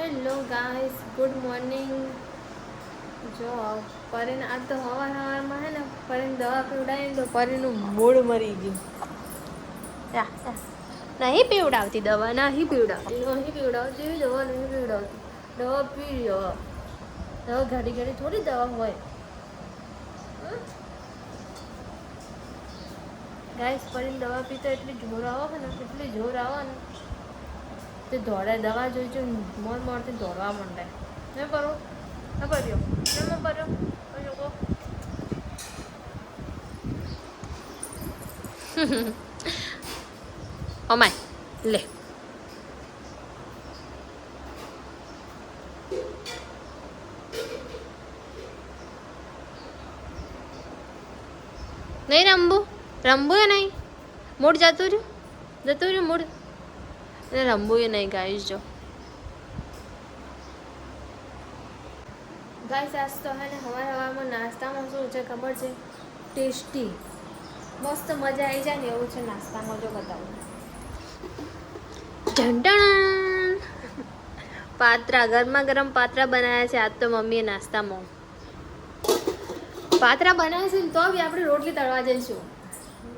Hello guys, good morning. જો પરીને આ તો સવારમાં હે ને પરીને દવા પીવડાવીને તો પરીનું મૂળ મરી ગયું. નહીં પીવડાવતી દવા, નહીં પીવડાવતી દવા, નહીં પીવડાવતી. દવા પી દવા ઘડી ઘડી થોડી દવા હોય. ગાઈસ, પરીને દવા પીતો એટલી જોર આવે ને, એટલી જોર આવે ને તે દોડે. દવા જોઈ જોઈ મોરથી દોડવા માંડે. ને પરો ના પડ્યો ને પડ્યો લોકો. અમાય લે નહીં રમવું એ નહીં. મૂડ જતું રહ્યું મૂડ. રમવું એ નહીં ગાઈસ. જો ગાઈસ, આજ તો હે ને હવામાં નાસ્તામાં શું છે ખબર છે? ટેસ્ટી મસ્ત મજા આવી જાય ને એવું છે નાસ્તામાં. જો બતાવું ઢંઢણ પાત્રા, ગરમા ગરમ પાત્રા બનાવ્યા છે આજ તો મમ્મીએ નાસ્તામાં. પાત્રા બનાવે છે ને તો બી આપણે રોટલી તળવા જઈશું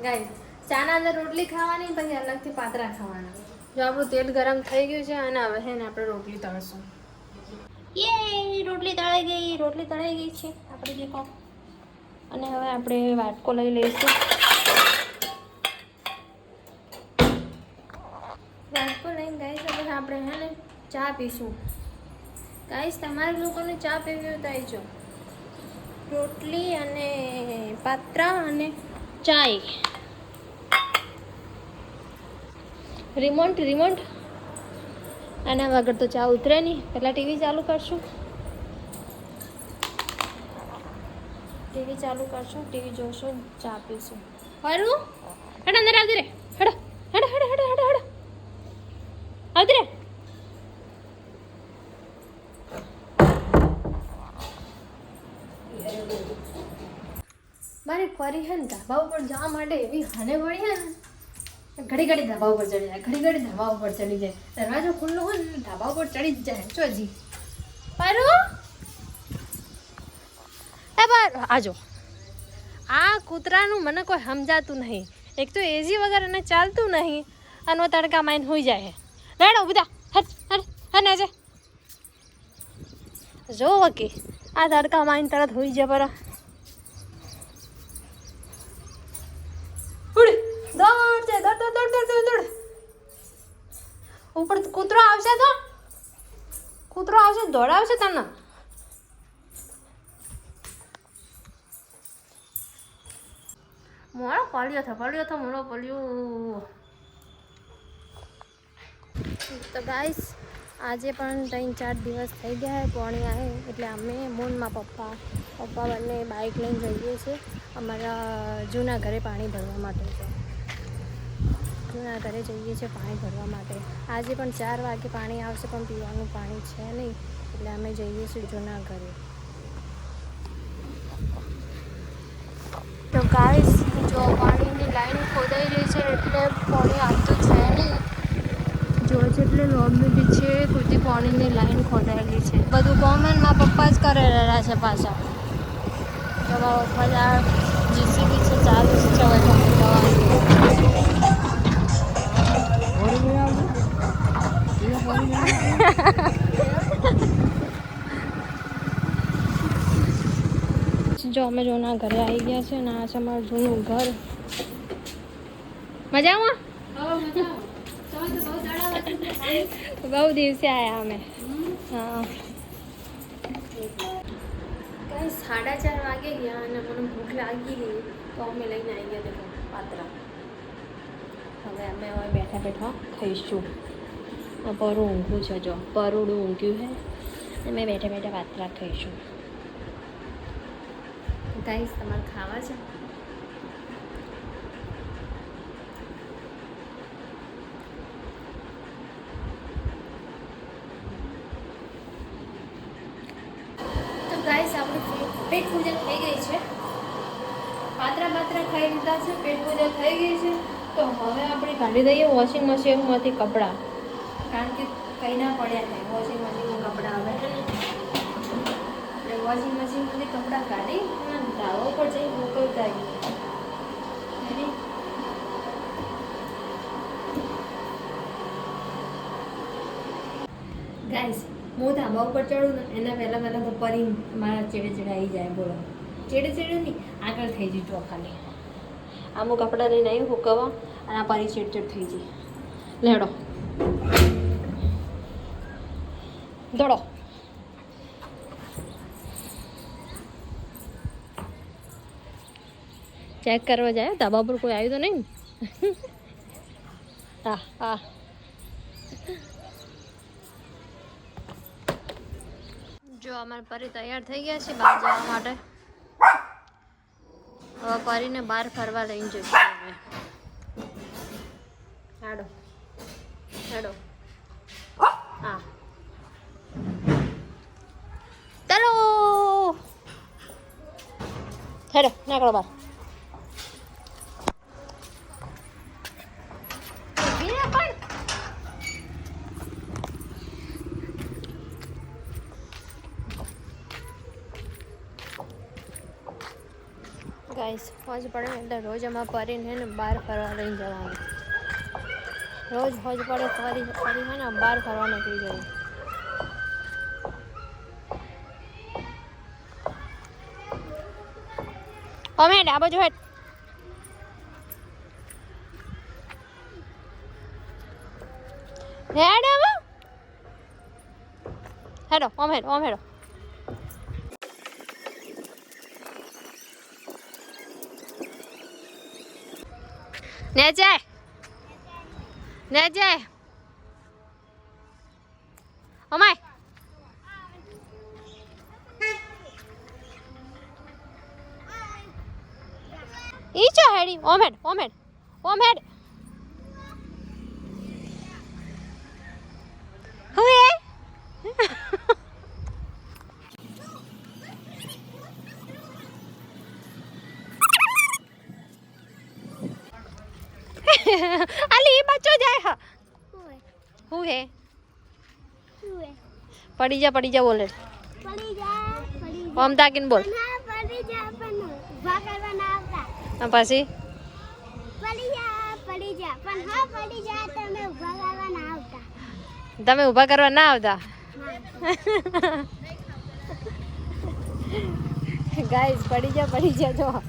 ગાઈસ. ચાના અંદર રોટલી ખાવાની, પછી અલગથી પાત્રા ખાવાના. જો આપણું તેલ ગરમ થઈ ગયું છે અને હવે છે ને આપણે રોટલી તળશું. રોટલી તળાઈ ગઈ છે આપણે દેખો. અને હવે આપણે વાટકો લઈ લઈશું. વાટકો લઈને ગાઈસ હવે આપણે હે ને ચા પીશું. ગાઈસ, તમારે લોકોને ચા પીવી હોય તો આવી જાઓ. રોટલી અને પાત્રા અને ચાય. રિમોટ આના વગર તો ચા ઉતરે નહીં. પહેલાં ટીવી ચાલુ કરશું. ટીવી જોશું, ચા પીશું. હરું હેડ અંદર આવતી રે. હેડ આવતી રે. મારી પરી હે ને ધાબા ઉપર જવા માટે એવી હને વળી હે ને, ઘડી ધાબા ઉપર ચડી જાય, ધાબા ઉપર ચડી જાય. દરવાજો ખુલ્લો હોય ને ધાબા ઉપર ચડી જ જાય. ચોજી પારો એ બાર આજો. આ કૂતરાનું મને કોઈ સમજાતું નહીં. એક તો એસી વગર એને ચાલતું નહીં અને તડકા માઈને હોઈ જાય. રેડો બધા હને છે જો કે આ તડકા માઈને તરત હોઈ જાય. બરા દોડ ઉપર કૂતરો આવશે દોડાવશે તને. મોડો પડ્યો તો ગાઈસ, આજે પણ 3-4 દિવસ થઈ ગયા છે પાણી આવે એટલે અમે મોનમાં પપ્પા બંને બાઇક લઈને જઈએ છીએ અમારા જૂના ઘરે પાણી ભરવા માટે. જૂના ઘરે જઈએ છીએ પાણી ભરવા માટે. આજે પણ 4 વાગે પાણી આવશે પણ પીવાનું પાણી છે નહીં એટલે અમે જઈએ છીએ જૂના ઘરે. તો ગાઈસ, જો પાણીની લાઈન ખોદાઈ રહી છે એટલે પાણી આવતું છે નહીં. જો જેટલે લોબી બી છે કુદી પાણીની લાઈન ખોદાયેલી છે. બધું ગવર્મેન્ટમાં પપ્પા જ કરી રહ્યા છે પાછા. તમારો પપ્પા જીસીબી છે ચાલુ છે જો અમે જોના ઘરે આવી ગયા છે ને આ છે અમારું જૂનું ઘર. મજામાં? બહુ દિવસે આવ્યા અમે. હા, 4:30 વાગે ગયા અને મને ભૂખ લાગી ગઈ તો અમે લઈને આવી ગયા દેખો પાત્રા. હવે અમે બેઠા ખાઈશું. પરું ઊંઘું છે, જો પરોડું ઊંઘ્યું છે અમે બેઠા પાત્રા ખાઈશું. ગાઈસ, તમારે ખાવા છે? તો ગાઈસ, આપણી પેટ પૂજા થઈ ગઈ છે. પાત્રા ખાઈ લીધા છે, પેટ પૂજા થઈ ગઈ છે. તો હવે આપણે કાઢી દઈએ વોશિંગ મશીનમાંથી કપડાં, કારણ કે કંઈ ના પડ્યા થાય વોશિંગ મશીનમાં કપડાં આવે એટલે વોશિંગ મશીનમાંથી કપડાં કાઢી ધાવા પર જઈ મોકલતા ગાઈસ હું ધાબા ઉપર ચડું ને એના પહેલાં તો પરી મારા ચેડે આવી જાય બોલો ચેડે નહીં આગળ થઈ જઈ ચોખાની અમુક કપડાં લઈને આવી હુકવવા અને આ પરી ચેડચેડ થઈ જઈ લેડો દોડો ચેક કરવા જાય ધાબા પર કોઈ આવ્યું તો નહીં હા હા જો અમારે પરી તૈયાર થઈ ગયા છે બહાર જવા માટે હવે પરીને બહાર ફરવા લઈને જઈશું અમે હેડો હેડો હા ચાલો હેડો નીકળો બહાર ગાઈસ હોજ પડે ને એટલે રોજ અમારે પરીને ને બહાર ફરવા લઈને જવાનું રોજ હોજ પડે ફરી હે ને બહાર ફરવા નીકળી જવું અમે આ બાજુ હેડ હેડ હવે હેડો ઓમ હેડો ને જાય અમાય ઈ ચા હેડી ઓમ હેડ હુએ અલી બચ્ચો જાય હા હું હે પડી જા બોલે ઓમ તાકીન બોલ પડી જા પણ ઉભા કરવા ના આવતા પછી પડી જા પણ હા પડી જા તમે ઉભા કરવા ના આવતા તમે ઊભા કરવા ના આવતા ગાઈસ પડી જા જો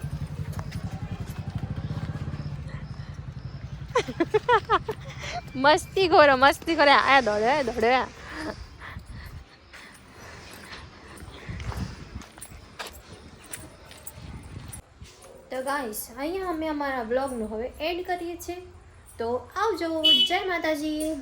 મસ્તી ખોરે આયા દોડે તો ગાઈસ અહીંયા અમે અમારા બ્લોગનું હવે એડ કરીએ છીએ તો આવજો જય માતાજી